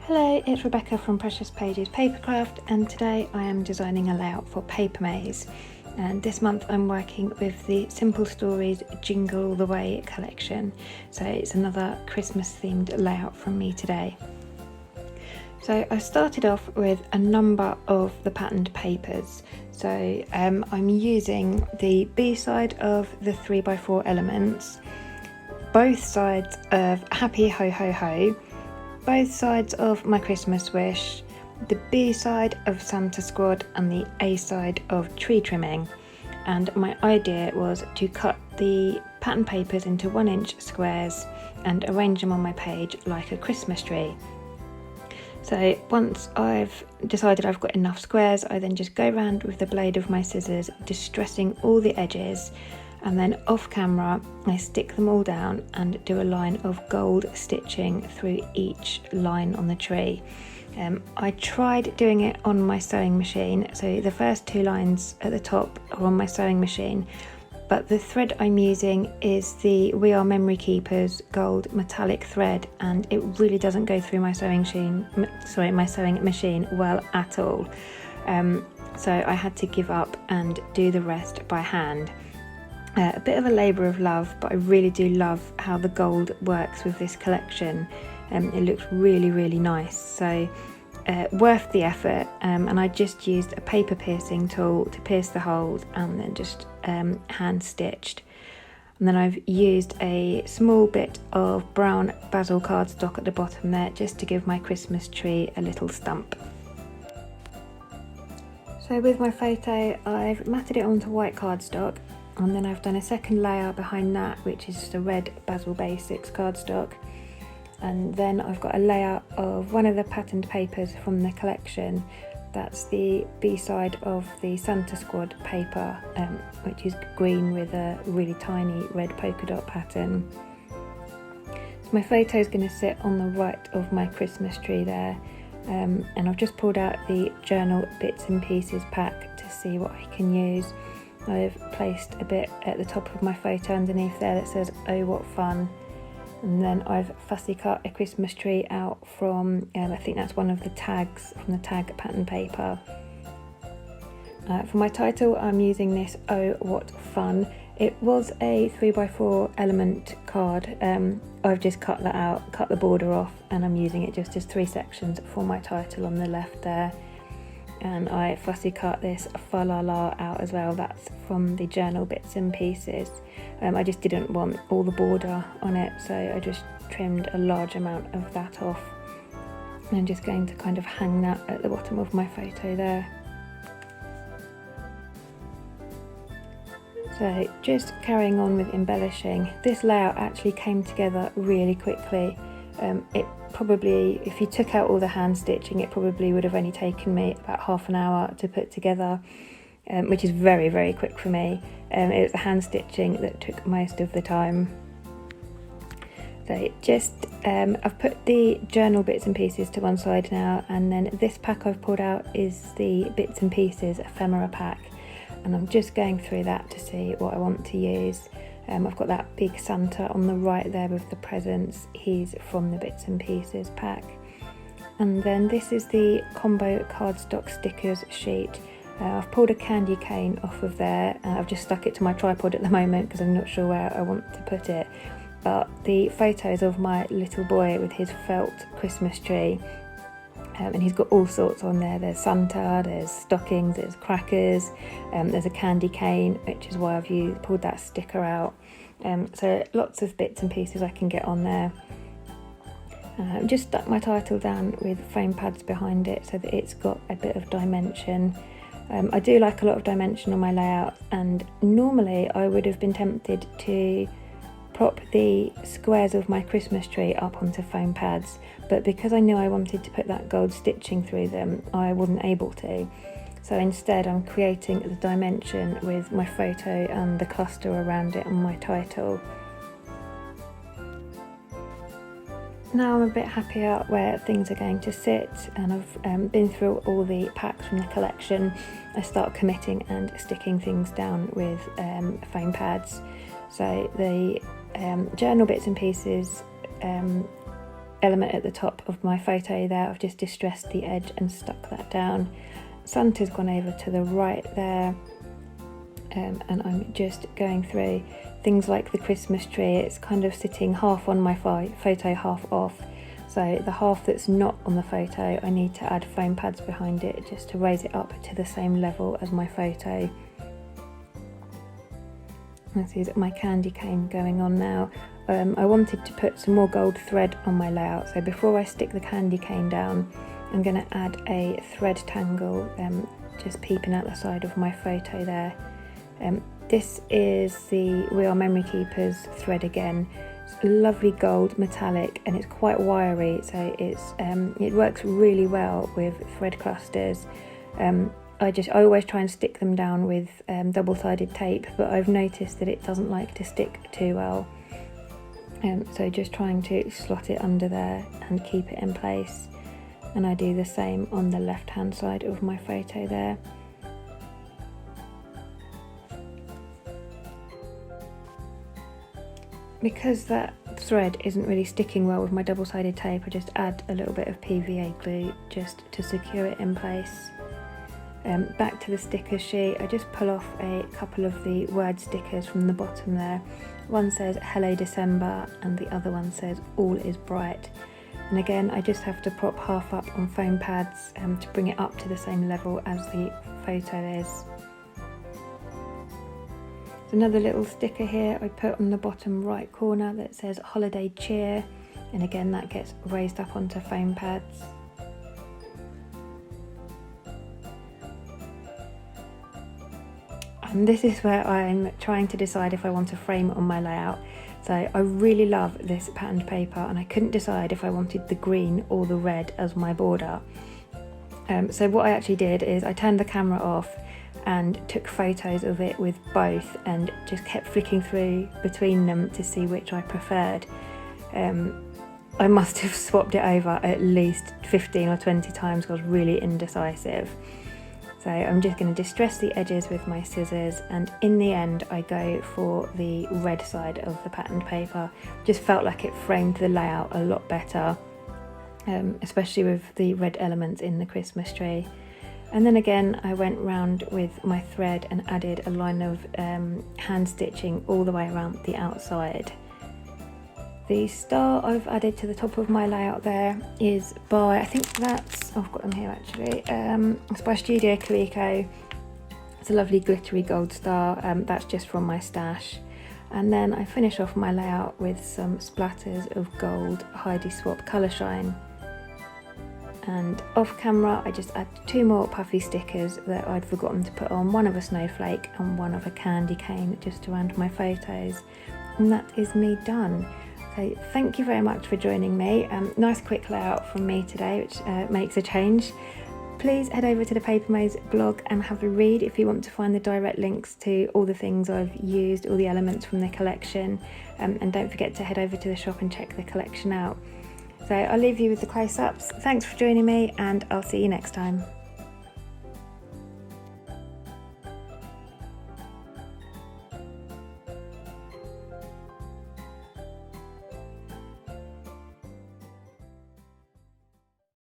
Hello, it's Rebecca from Precious Pages Papercraft, and today I am designing a layout for Papermaze. And this month I'm working with the Simple Stories Jingle All the Way collection, so it's another Christmas themed layout from me today. So I started off with a number of the patterned papers. So I'm using the B side of the 3x4 elements, both sides of Happy Ho Ho Ho, both sides of My Christmas Wish, the B side of Santa Squad and the A side of Tree Trimming. And my idea was to cut the pattern papers into 1-inch squares and arrange them on my page like a Christmas tree. So once I've decided I've got enough squares, I then just go around with the blade of my scissors, distressing all the edges, and then off camera I stick them all down and do a line of gold stitching through each line on the tree. I tried doing it on my sewing machine, so the first 2 lines at the top are on my sewing machine, but the thread I'm using is the We Are Memory Keepers gold metallic thread, and it really doesn't go through my sewing machine well at all. So I had to give up and do the rest by hand. A bit of a labour of love, but I really do love how the gold works with this collection. It looks really nice, so worth the effort. And I just used a paper piercing tool to pierce the holes and then just hand stitched. And then I've used a small bit of brown bazzill cardstock at the bottom there just to give my Christmas tree a little stump. So with my photo I've matted it onto white cardstock, and then I've done a second layer behind that, which is just a red Bazzill Basics cardstock. And then I've got a layer of one of the patterned papers from the collection. That's the B side of the Santa Squad paper, which is green with a really tiny red polka dot pattern. So my photo is going to sit on the right of my Christmas tree there. And I've just pulled out the journal bits and pieces pack to see what I can use. I've placed a bit at the top of my photo underneath there that says "Oh what fun," and then I've fussy cut a Christmas tree out from, I think that's one of the tags from the tag pattern paper. For my title I'm using this "Oh what fun." It was a 3x4 element card. I've just cut that out, cut the border off, and I'm using it just as 3 sections for my title on the left there. And I fussy cut this fa la la out as well. That's from the journal bits and pieces. I just didn't want all the border on it, so I just trimmed a large amount of that off. And I'm just going to kind of hang that at the bottom of my photo there. So just carrying on with embellishing, this layout actually came together really quickly. It probably, if you took out all the hand stitching, it probably would have only taken me about half an hour to put together, which is very quick for me. It was the hand stitching that took most of the time. So just, I've put the journal bits and pieces to one side now, and then this pack I've pulled out is the bits and pieces ephemera pack, and I'm just going through that to see what I want to use. I've got that big Santa on the right there with the presents. He's from the bits and pieces pack. And then this is the combo cardstock stickers sheet. I've pulled a candy cane off of there. I've just stuck it to my tripod at the moment because I'm not sure where I want to put it. But the photos of my little boy with his felt Christmas tree, and he's got all sorts on there. There's Santa, there's stockings, there's crackers, there's a candy cane, which is why I've pulled that sticker out. So lots of bits and pieces I can get on there. Just stuck my title down with foam pads behind it so that it's got a bit of dimension. I do like a lot of dimension on my layout, and normally I would have been tempted to prop the squares of my Christmas tree up onto foam pads, but because I knew I wanted to put that gold stitching through them, I wasn't able to. So instead I'm creating the dimension with my photo and the cluster around it on my title. Now I'm a bit happier where things are going to sit, and I've been through all the packs from the collection. I start committing and sticking things down with foam pads. So the journal bits and pieces element at the top of my photo there, I've just distressed the edge and stuck that down. Santa's gone over to the right there, and I'm just going through things like the Christmas tree. It's kind of sitting half on my photo, half off. So the half that's not on the photo, I need to add foam pads behind it just to raise it up to the same level as my photo. This is my candy cane going on now. I wanted to put some more gold thread on my layout, so before I stick the candy cane down, I'm going to add a thread tangle just peeping out the side of my photo there. This is the We Are Memory Keepers thread again. It's lovely gold metallic and it's quite wiry, so it works really well with thread clusters. I always try and stick them down with double-sided tape, but I've noticed that it doesn't like to stick too well. So just trying to slot it under there and keep it in place. And I do the same on the left-hand side of my photo there. Because that thread isn't really sticking well with my double-sided tape, I just add a little bit of PVA glue just to secure it in place. Back to the sticker sheet, I just pull off a couple of the word stickers from the bottom there. One says Hello December and the other one says All is Bright. And again, I just have to prop half up on foam pads to bring it up to the same level as the photo is. There's another little sticker here I put on the bottom right corner that says Holiday Cheer, and again that gets raised up onto foam pads. And this is where I'm trying to decide if I want a frame on my layout. So I really love this patterned paper and I couldn't decide if I wanted the green or the red as my border. So what I actually did is I turned the camera off and took photos of it with both and just kept flicking through between them to see which I preferred. I must have swapped it over at least 15 or 20 times because I was really indecisive. So I'm just going to distress the edges with my scissors, and in the end I go for the red side of the patterned paper. Just felt like it framed the layout a lot better, especially with the red elements in the Christmas tree. And then again I went round with my thread and added a line of hand stitching all the way around the outside. The star I've added to the top of my layout there is by, I think that's, I've got them here actually, it's by Studio Coleco. It's a lovely glittery gold star, that's just from my stash. And then I finish off my layout with some splatters of gold Heidi Swapp Colour Shine. And off camera I just add 2 more puffy stickers that I'd forgotten to put on, one of a snowflake and one of a candy cane just around my photos. And that is me done. So thank you very much for joining me. Nice quick layout from me today, which makes a change. Please head over to the Papermaze blog and have a read if you want to find the direct links to all the things I've used, all the elements from the collection. And don't forget to head over to the shop and check the collection out. So I'll leave you with the close-ups. Thanks for joining me and I'll see you next time.